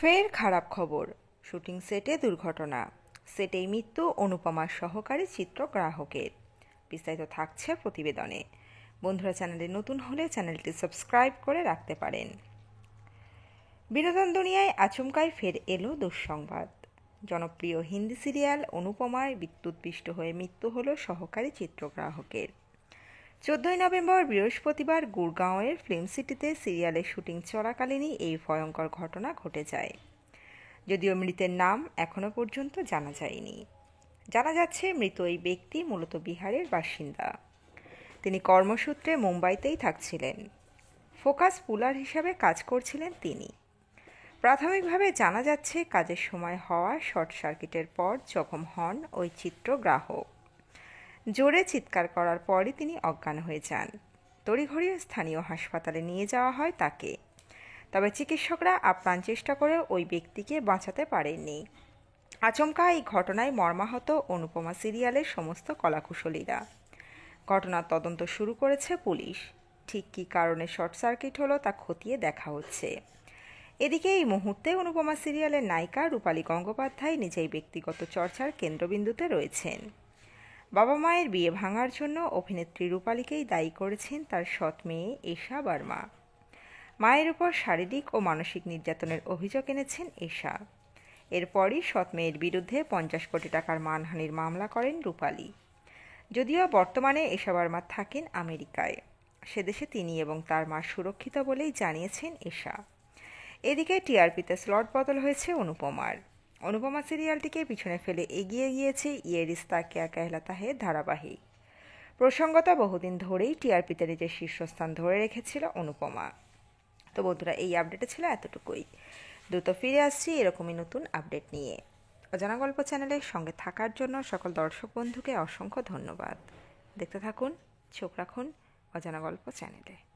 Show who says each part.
Speaker 1: ফের খারাপ খবর, শুটিং সেটে দুর্ঘটনা, সেটেই মৃত্যু অনুপমার সহকারী চিত্রগ্রাহকের। বিস্তারিত থাকছে প্রতিবেদনে। বন্ধুরা, চ্যানেলে নতুন হলে চ্যানেলটি সাবস্ক্রাইব করে রাখতে পারেন। বিনোদন দুনিয়ায় আচমকাই ফের এলো দুঃসংবাদ। জনপ্রিয় হিন্দি সিরিয়াল অনুপমায় বিদ্যুৎপৃষ্ট হয়ে মৃত্যু হলো সহকারী চিত্রগ্রাহকের। 14 নভেম্বর বৃহস্পতিবার গুরগাঁওয়ের ফিল্ম সিটিতে সিরিয়ালের শুটিং চলাকালীনই এই ভয়ঙ্কর ঘটনা ঘটে যায়। যদিও মৃতের নাম এখনও পর্যন্ত জানা যায়নি। জানা যাচ্ছে মৃত এই ব্যক্তি মূলত বিহারের বাসিন্দা। তিনি কর্মসূত্রে মুম্বাইতেই থাকছিলেন। ফোকাস পুলার হিসাবে কাজ করছিলেন তিনি। প্রাথমিকভাবে জানা যাচ্ছে কাজের সময় হওয়া শর্ট সার্কিটের পর জখম হন ওই চিত্রগ্রাহক। জোরে চিৎকার করার পরই তিনি অজ্ঞান হয়ে যান। তড়িঘড়ি স্থানীয় হাসপাতালে নিয়ে যাওয়া হয় তাকে। তবে চিকিৎসকরা আপ্রাণ চেষ্টা করে ওই ব্যক্তিকে বাঁচাতে পারেননি। আচমকা এই ঘটনায় মর্মাহত অনুপমা সিরিয়ালের সমস্ত কলাকুশলীরা। ঘটনার তদন্ত শুরু করেছে পুলিশ। ঠিক কী কারণে শর্ট সার্কিট হলো তা খতিয়ে দেখা হচ্ছে। এদিকে এই মুহূর্তে অনুপমা সিরিয়ালের নায়িকা রূপালী গঙ্গোপাধ্যায় নিজেই ব্যক্তিগত চর্চার কেন্দ্রবিন্দুতে রয়েছেন। বাবা মায়ের বিয়ে ভাঙার জন্য অভিনেত্রী রূপালীকেই দায়ী করেছেন তার সৎ মেয়ে এশা বার্মা। মায়ের উপর শারীরিক ও মানসিক নির্যাতনের অভিযোগ এনেছেন এশা। এরপরই সৎ মেয়ের বিরুদ্ধে 50 কোটি টাকার মানহানির মামলা করেন রূপালী। যদিও বর্তমানে এশা বার্মা থাকেন আমেরিকায়। সেদেশে তিনি এবং তার মা সুরক্ষিত বলেই জানিয়েছেন এশা। এদিকে টিআরপিতে স্লট বদল হয়েছে অনুপমার। অনুপমা সিরিয়ালটিকে পিছনে ফেলে এগিয়ে গিয়েছে ইয়ে রিস্তা ক্যা কেহলাতা হ্যায় ধারাবাহিক। প্রসঙ্গত বহুদিন ধরেই টিআরপিতে নিজের শীর্ষস্থান ধরে রেখেছিল অনুপমা। তো বন্ধুরা, এই আপডেটে ছিল এতটুকুই। দ্রুত ফিরে আসছি এরকমই নতুন আপডেট নিয়ে। অজানা গল্প চ্যানেলের সঙ্গে থাকার জন্য সকল দর্শক বন্ধুকে অসংখ্য ধন্যবাদ। দেখতে থাকুন, চোখ রাখুন অজানা গল্প চ্যানেলে।